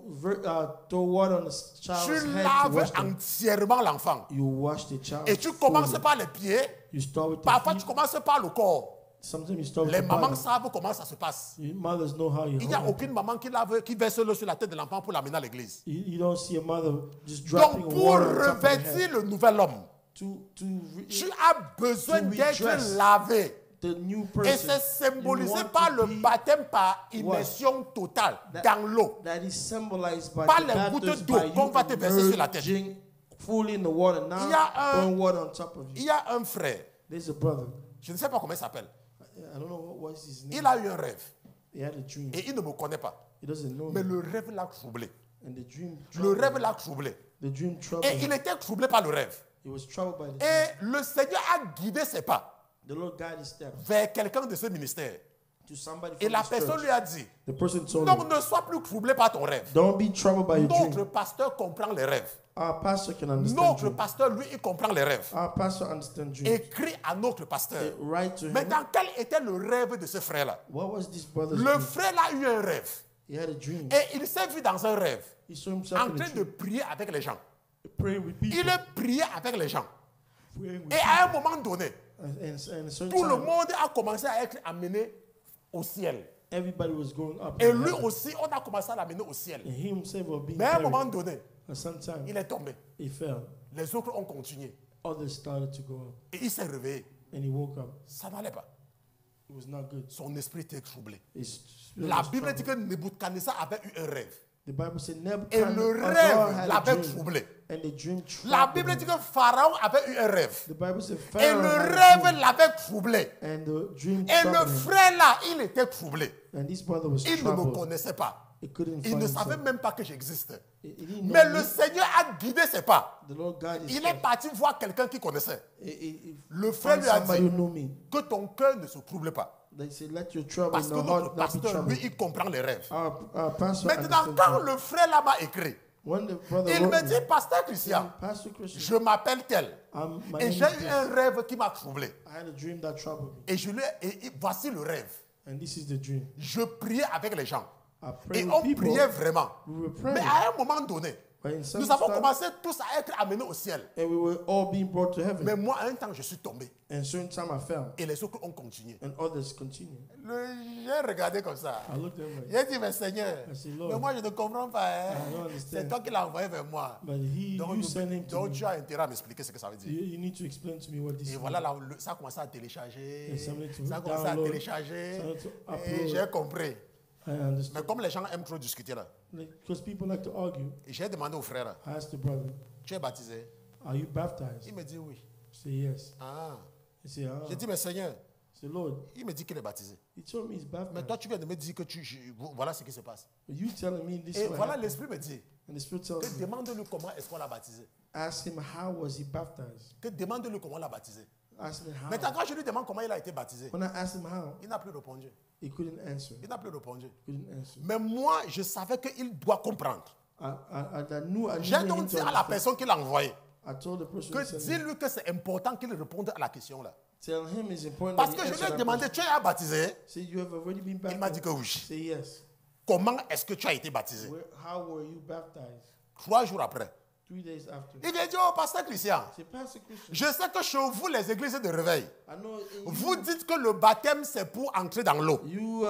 throw water on the child's Tu head to laves wash them. entièrement l'enfant. You wash the child. Et tu commences fully. par les pieds. You start with the Parfois, feet. tu commences par le corps. Sometimes you start with Les the mamans body. savent comment ça se passe. Mothers know how you Il n'y a hold it. aucune maman qui verse l'eau sur la tête de l'enfant pour l'amener à l'église. You don't see a mother just dropping Donc, pour water on top of the revêtir head. le nouvel homme, To tu as besoin to d'être redress lavé. the new Et person. c'est symbolisé You want par to le be baptême par immersion totale dans l'eau. That is symbolized by Pas the les gouttes baptism d'eau by qu'on you va te verser sur la tête. immerging fully in the water. Now Il y a throwing water on top of Il you. y a un frère, There's a brother. je ne sais pas comment il s'appelle. I don't know what was his name. Il a eu un rêve He had a dream. et il ne me connaît pas. He doesn't know Mais me. le rêve l'a troublé. And the dream Le troubled rêve him. l'a troublé. The dream troubled Et il him. était troublé par le rêve. He was troubled by the dream. Et le Seigneur a guidé ses pas The Lord guided his steps vers quelqu'un de ce ministère. to somebody Et from la his personne church. lui a dit, The person told donc him, ne sois plus troublé par ton rêve. don't be troubled by your Notre dream. pasteur comprend les rêves. Our pastor can understand Notre dream. pasteur, lui, il comprend les rêves. Our pastor understands dream. Écrit à notre pasteur. Write to him. Maintenant, quel était le rêve de ce frère-là? What was this brother's Le dream? frère a eu un rêve. He had a dream. Et il s'est vu dans un rêve, He saw himself en in a train de dream, prier avec les gens. praying with people. Il est prié avec les gens. praying with Et à un moment donné, and a certain tout le time, monde a commencé à être amené au ciel. everybody was going up. Et in lui heaven. aussi, on a commencé à l'amener au ciel. And he himself was being Mais à un moment carried. donné, At some time, il est tombé. he fell. Les autres ont continué. Others started to go up. Et il s'est réveillé. And he woke up. Ça n'allait pas. It was not good. Son esprit était troublé. His spirit La was Bible dit troubled. que Nebuchadnezzar avait eu un rêve. The Bible said Et le Nebuchadnezzar rêve had a l'avait dream. troublé. And the dream La troubled Bible him. dit que Pharaon avait eu un rêve. The Bible said Et Pharaoh le had a rêve dream. l'avait troublé. And the dream Et le troubled him. frère là, il était troublé. And this brother was Il ne me troubled. connaissait pas. He couldn't Il find ne savait himself. même pas que j'existais. He didn't know Mais le me. Seigneur a guidé ses pas. The Lord God is Il est parti voir quelqu'un qui connaissait. Le frère Find lui a somebody dit who know me. que ton cœur ne se trouble pas. They say, let your trouble Parce in que the notre heart not be pasteur, troubled. lui, il comprend les rêves. Our pastor Maintenant, understands quand that. le frère là m'a écrit, When the brother il wrote me me, dit, Pasteur Christian, Pastor Christian, je m'appelle tel. my Et name j'ai is eu this. un rêve qui m'a troublé. I had a dream that troubled me. Et voici le rêve. And this is the dream. Je priais avec les gens. I prayed Et with on people. priait vraiment. We were Mais praying. à un moment donné, But in some nous avons time, commencé tous à être amenés au ciel. and we were all being brought to heaven. Mais moi, à un temps, je suis tombé. And certain time I fell. Et les autres ont continué. And others continued. J'ai regardé comme ça. I looked at him like, J'ai dit, mais Seigneur, I said, Lord, mais moi je ne comprends pas. Hein. I don't understand. C'est toi qui l'as envoyé vers moi. but you sent him to Donc me. tu as intérêt à m'expliquer ce que ça veut dire. You need to explain to me what this Et is. voilà, là, ça a commencé à télécharger. And somebody to Ça a commencé à download, télécharger. somebody to Et upload. j'ai compris. I understood. Mais comme les gens aiment trop discuter là, Because people like to argue, j'ai demandé au frère, là, I asked the brother, tu es baptisé? are you baptized? Il me dit oui. I said, yes. Ah. He said, J'ai dit, mais Seigneur, I said, Lord, il me dit qu'il est baptisé. he told me he's Mais baptized. toi, tu viens de me dire que voilà ce qui se passe. But you telling me this Et is what voilà, happened. l'Esprit me dit And the Spirit tells que me, demande-lui comment est-ce qu'on l'a baptisé. ask him how was he baptized. Que demande-lui comment on l'a baptisé. Ask me how. Maintenant, quand je lui demande comment il a été baptisé, When I asked him how, il n'a plus répondu. he couldn't answer. Il n'a plus répondu. He couldn't answer. Mais moi, je savais qu'il doit comprendre. I knew J'ai him donc to dit à la understand. personne qui l'a envoyé I told the person que who sent me, dis-lui que c'est important qu'il réponde à la question là. tell him it's important Parce that que he je lui answer ai that demandé, question. tu es baptisé? Say you have already been Il m'a dit baptized. que oui. Say yes. Comment est-ce que tu as été baptisé? How were you baptized? 3 jours après. 3 days after. Il vient dire, oh, pasteur Christian, Say, Pastor Christian, je sais que chez vous, les églises de réveil, I know vous dites que le baptême, c'est pour entrer dans l'eau. you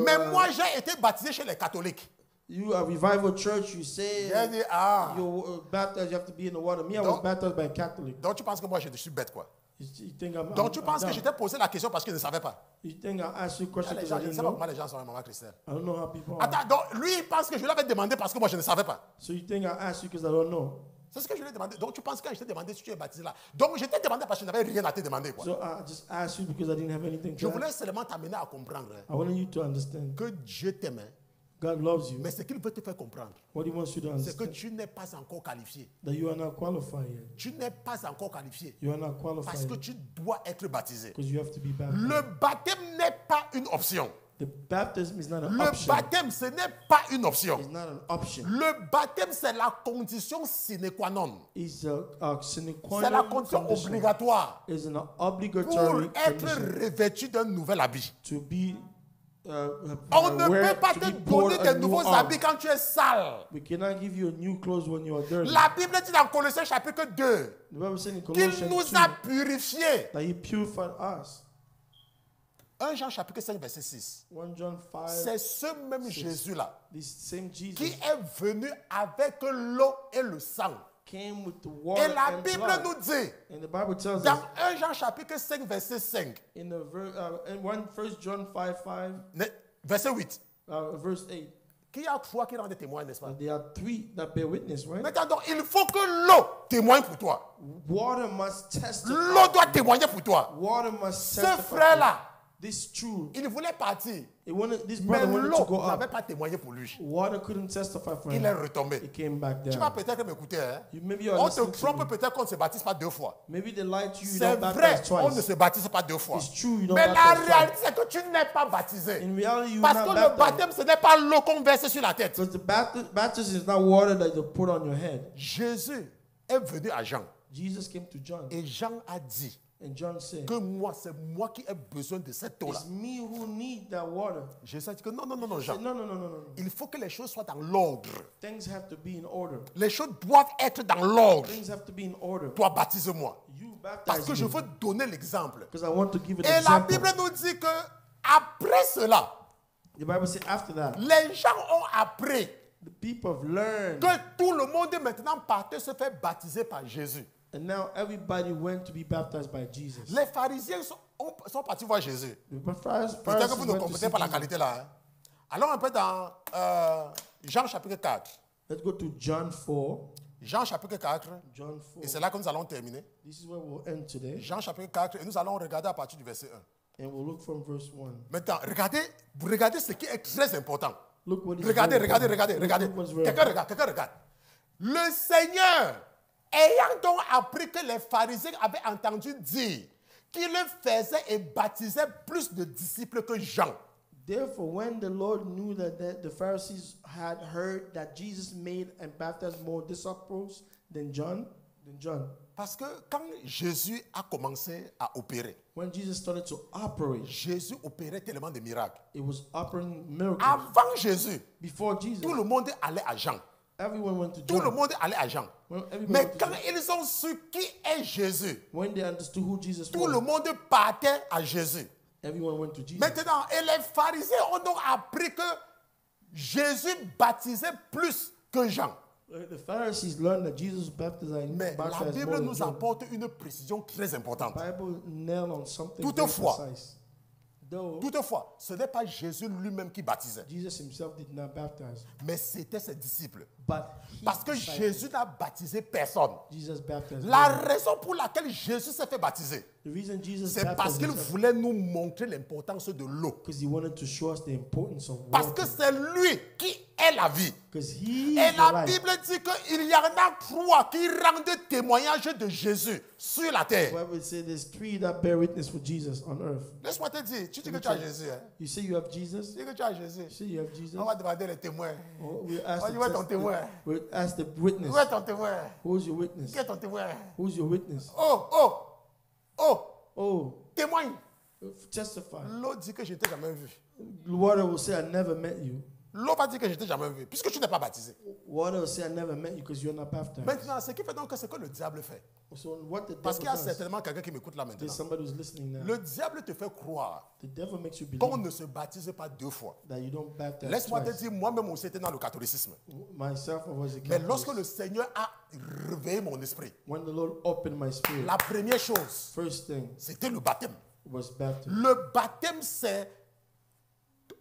Mais moi, j'ai été baptisé chez les catholiques. you are revival church. You say J'ai dit, ah. you're baptized. You have to be in the water. Me, I was baptized by a Catholic. Donc tu penses que moi, je suis bête, quoi. You think I'm? Donc tu I'm penses que dumb. je t'ai posé la question parce qu'il ne savait pas. You think I asked you a question Les because gens, I je ne didn't sais pas know? comment les gens sont, maman Christelle. I don't know how people are. Attends, donc lui, il pense que je lui avais demandé parce que moi, je ne savais pas. So you think I asked you because I don't know? C'est ce que je lui ai demandé. Donc tu penses que quand je t'ai demandé si tu es baptisé là. Donc je t'ai demandé parce que je n'avais rien à te demander, quoi. So I just asked you because I didn't have anything Je to voulais ask. seulement t'amener à comprendre hein, I wanted you to understand. que Dieu t'aime. Hein. God loves you. Mais ce qu'il veut te faire comprendre, What he wants you to c'est que understand, tu n'es pas encore qualifié. that you are not qualified yet. Tu n'es pas encore qualifié. You are not Parce qualified que yet tu dois être baptisé. because you have to be baptized. Le baptême n'est pas une option. The baptism is not an Le option. baptême, ce n'est pas une option. It's not an option. Le baptême, c'est la condition sine qua non. It's a sine qua C'est la non condition condition. obligatoire It's an pour obligatory être condition revêtu d'un nouvel habit. to be On ne wear- peut pas to te be poured donner a des new nouveaux arm. habits quand tu es sale. We cannot give you a new clothes when you are dirty. La Bible dit dans Colossiens chapitre 2 The Bible says in qu'il Colossians nous 2 a purifiés. that he purified us. 1 Jean chapitre 5 verset 6. 1 John 5, C'est ce même Jésus-là this same qui Jesus est venu avec l'eau et le sang. came with the water Et la and Bible blood. nous dit And the Bible tells dans us 1 Jean chapitre 5 verset 5, in in 1 John 5, verset 8, verse 8, qu'il y a 3 qui rendent témoin, n'est-ce pas? that there are 3 that bear witness, right? Maintenant, donc, il faut que l'eau témoigne pour toi. Water must testify. L'eau doit témoigner pour toi. Water must Ce testify. frère-là, This true. il voulait partir, This mais brother wanted to l'eau go n'avait up. pas témoigné pour lui. Water couldn't testify for Il est him. retombé. He came back Tu vas down. peut-être m'écouter. Hein? Maybe you are On te listening to trompe me. peut-être qu'on ne se baptise pas 2 fois. Maybe they lied to you. You C'est don't vrai, baptize on ne twice. se baptise pas 2 fois. It's true, you don't Mais la baptize twice. réalité, c'est que tu n'es pas baptisé. In reality, you're Parce not que le baptized. baptême, ce n'est pas l'eau qu'on verse sur la tête. Because the baptism is not water that you put on your head. Jésus est venu à Jean. Jesus came to John, Et Jean a dit and John said, que moi, c'est moi qui ai besoin de cette eau-là. it's me who need that water. Jésus a dit que non, non, non, non, He said, Jean. no. Il faut que les choses soient dans l'ordre. Things have to be in order. Les choses doivent être dans l'ordre. Things have to be in order. Toi, baptise-moi. You Parce baptize que je you veux donner l'exemple. because I want to give an Et la example. Bible nous dit que après cela, The Bible says after that, les gens ont appris the people have learned, que tout le monde maintenant partait se faire baptiser par Jésus. and now everybody went to be baptized by Jesus. Les pharisiens sont partis voir Jésus. The Pharisees Peut-être que vous ne went to comprenez see pas la Jesus. qualité là. Hein. Allons un peu dans Jean chapitre 4. Let's go to John 4. Jean chapitre 4. John Et 4. c'est là que nous allons terminer. This is where we'll end today, Jean chapitre 4. Et nous allons regarder à partir du verset 1. and we'll look from verse 1. Maintenant, regardez ce qui est très important. Look what is Regardez. very important. Look what's very important. Quelqu'un regarde. Le Seigneur, ayant donc appris que les pharisiens avaient entendu dire qu'il faisait et baptisait plus de disciples que Jean. Therefore, when the Lord knew that the Pharisees had heard that Jesus made and baptized more disciples than John, Parce que quand Jésus a commencé à opérer, when Jesus started to operate, Jésus opérait tellement de miracles. it was operating miracles. Avant Jésus, Before Jesus, tout le monde allait à Jean. everyone went to Tout le John. monde allait à Jean. Well, everybody Mais went to quand John. ils ont su qui est Jésus, When they understood who Jesus tout le was, monde partait à Jésus. everyone went to Jesus. Maintenant, et les pharisiens ont donc appris que Jésus baptisait plus que Jean. The Pharisees learned that Jesus baptized Mais la more Bible than nous John. apporte une précision très importante. The Bible nailed on something Toutefois, very precise. Though Toutefois, ce n'est pas Jésus lui-même qui baptisait, Jesus himself did not baptize, mais c'était ses disciples. but his Parce que disciples, Jésus n'a baptisé personne. Jesus baptized. La them. raison pour laquelle Jésus s'est fait baptiser, The reason Jesus c'est parce baptized qu'il himself, voulait nous montrer l'importance de l'eau. because he wanted to show us the importance of Parce que water. c'est lui qui est la vie. Because he Et is the la life. Bible dit qu'il y en a trois qui rendent témoignage de Jésus sur la The terre. Bible says there's three that bear witness for Jesus on earth. Laisse-moi te dire, tu dis que tu as Jésus. Hein? You say you have Jesus. Tu dis que tu as Jésus. You say you have Jesus. On va demander les témoins. Oh, we ask Oh, the you want ton test- témoin? we ask the witness. Où est ton témoin? Who's your witness? Qui est ton témoin? Who's your witness? Oh, Oh, témoigne. testify. L'eau dit que je ne t'ai jamais vu. Water will say, I never met you. L'eau va dire que je ne t'ai jamais vu, puisque tu n'es pas baptisé. Water will say, I never met you because you're not baptized. Maintenant, ce qui fait donc que c'est que le diable fait. So what the Parce devil qu'il y a does, certainement quelqu'un qui m'écoute là maintenant. there's somebody who's listening now. Le diable te fait croire The devil makes you qu'on believe ne se baptise pas deux fois. that you don't baptize Laisse-moi te twice. dire, moi-même aussi j'étais dans le catholicisme. Myself, I was a Mais lorsque Catholic. le Seigneur a réveillé mon esprit, When the Lord opened my spirit, la première chose, first thing c'était le baptême. was baptism. Le baptême, c'est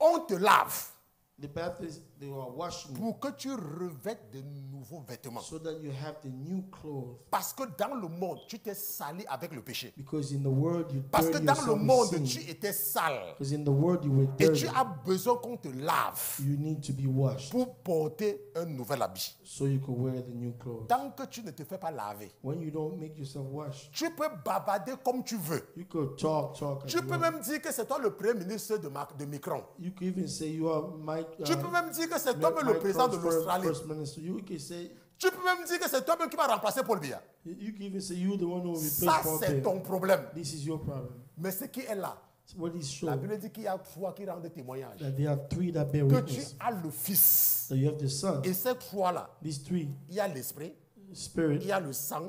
on te lave The baptism, they were washing you pour que tu revêtes de nouveaux vêtements. so that you have the new clothes. Parce que dans le monde, tu t'es sali avec le péché. Because in the world you Parce que dirty dans le yourself monde, with tu sin. étais sale. Because in the world you were Et dirty. tu as besoin qu'on te lave You need to be washed pour porter un nouvel habit. so you can wear the new clothes. Tant que tu ne te fais pas laver, When you don't make yourself wash, tu peux bavarder comme tu veux. you could talk. as Tu you peux want. même dire que c'est toi le premier ministre de Macron. You could even say you are Mike. Tu peux même dire que c'est toi-même le président de l'Australie. First minister. You can say. Tu peux même dire que c'est toi-même qui va remplacer Paul Biya. You can even say you're the one who will Ça, replace Paul c'est Biya. ton problème. This is your problem. Mais ce qui est là, What is la shown Bible dit qu'il y a trois qui rendent témoignage. that there are three that bear Que tu witness. as le Fils. So you have the Son. Et ces trois-là, These three: il y a l'Esprit, il Spirit, y a le sang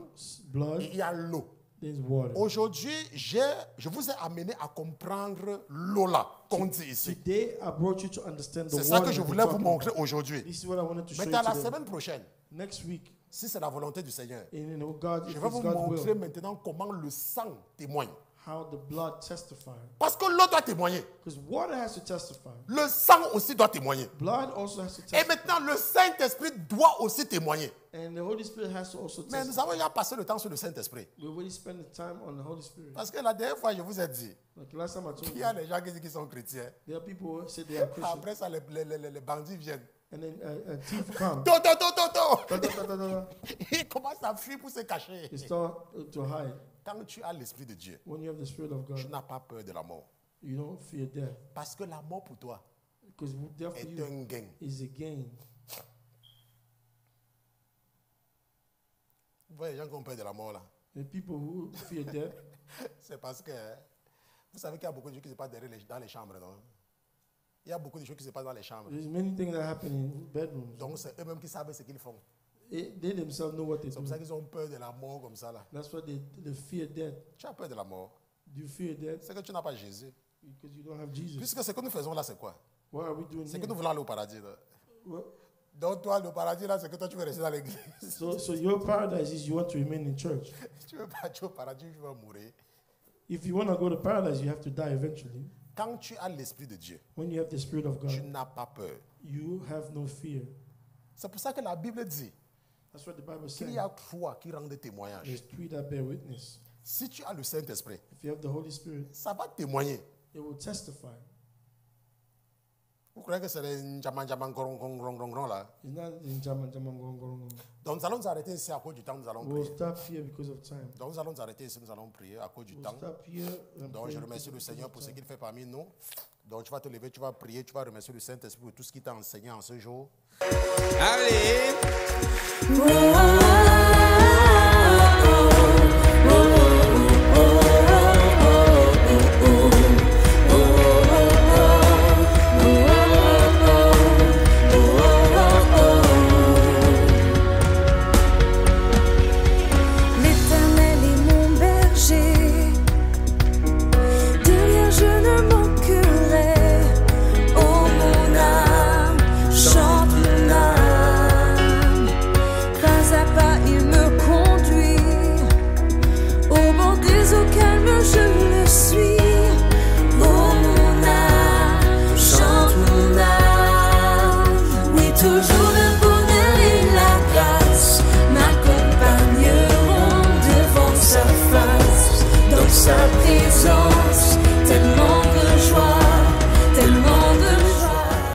blood, et il y a l'eau. there's water. Aujourd'hui, je vous ai amené à comprendre l'eau là qu'on dit ici. Today I brought you to understand the C'est ça water. que je that voulais we're vous talking montrer about. aujourd'hui. This is what I wanted to show you Maintenant, la today. semaine prochaine, Next week, si c'est la volonté du Seigneur, in God, je if vais it's vous God's montrer will, maintenant comment le sang témoigne. how the blood testifies. Parce que l'eau doit témoigner. Because water has to testify. Le sang aussi doit témoigner. Blood also has to Et testify. maintenant, le Saint-Esprit doit aussi témoigner. And the Holy Spirit has to also Mais nous testify. avons déjà passé le temps sur le Saint-Esprit. We already spend the time on the Holy Spirit. Parce que la dernière fois, je vous ai dit, Like last time I told il y you, a des gens qui disent qu'ils sont chrétiens. there are people who say they are Christians. Après ça, les bandits viennent. And then a thief comes. Do, do, do, do, do. Da, da, da, da, da. Il commence à fuir pour se cacher. They start to hide. Quand tu as l'Esprit de Dieu, When you have the Spirit of tu God, n'as pas peur de la mort. you don't fear death. Parce que la mort pour toi Because death for est you un gain. is a gain. Vous voyez les gens qui ont peur de la mort là. The people who fear death, C'est parce que vous savez qu'il y a beaucoup de choses qui se passent dans les chambres, non? Il y a beaucoup de choses qui se passent dans les chambres. there's many things that happen in bedrooms. Donc c'est eux-mêmes qui savent ce qu'ils font. They themselves know what they C'est do. pour ça qu'ils ont peur de la mort comme ça là. That's why they fear death. Tu as peur de la mort. Do you fear death? C'est que tu n'as pas Jésus. Because you don't have Jesus. Puisque ce que nous faisons là, c'est quoi? What are we doing C'est here? que nous voulons aller au paradis. Là. What? Donc toi, le paradis là, c'est que toi tu veux rester dans l'église. So your paradise is you want to remain in church. Tu veux pas aller au paradis, tu vas mourir. If you want to go to paradise, you have to die eventually. Quand tu as l'Esprit de Dieu, When you have the Spirit of tu God, n'as pas peur. you have no fear. C'est pour ça que la Bible dit That's what the Bible qu'il says. y a trois qui rendent témoignage. There's three that bear witness. Si tu as le Saint-Esprit, If you have the Holy Spirit, ça va témoigner. it will testify. Vous croyez que c'est les njaman là? It's not in German. Donc nous allons nous arrêter ici à cause du temps, nous allons We'll prier. stop here because of time. Donc nous allons nous arrêter ici, nous allons prier à cause du We'll temps. stop here. And Donc pray je because remercie of le the Seigneur pour ce time. qu'il fait parmi nous. Donc tu vas te lever, tu vas prier, tu vas remercier le Saint-Esprit pour tout ce qu'il t'a enseigné en ce jour. Allez. L'Éternel est mon berger, de rien je ne manquerai. Oh mon âme, chante mon âme. Pas à pas il me conduit, au bord des eaux calmes je le suis. Oh mon âme, chante mon âme. Oui, toujours le bonheur et la grâce m'accompagneront devant sa face, dans sa présence, tellement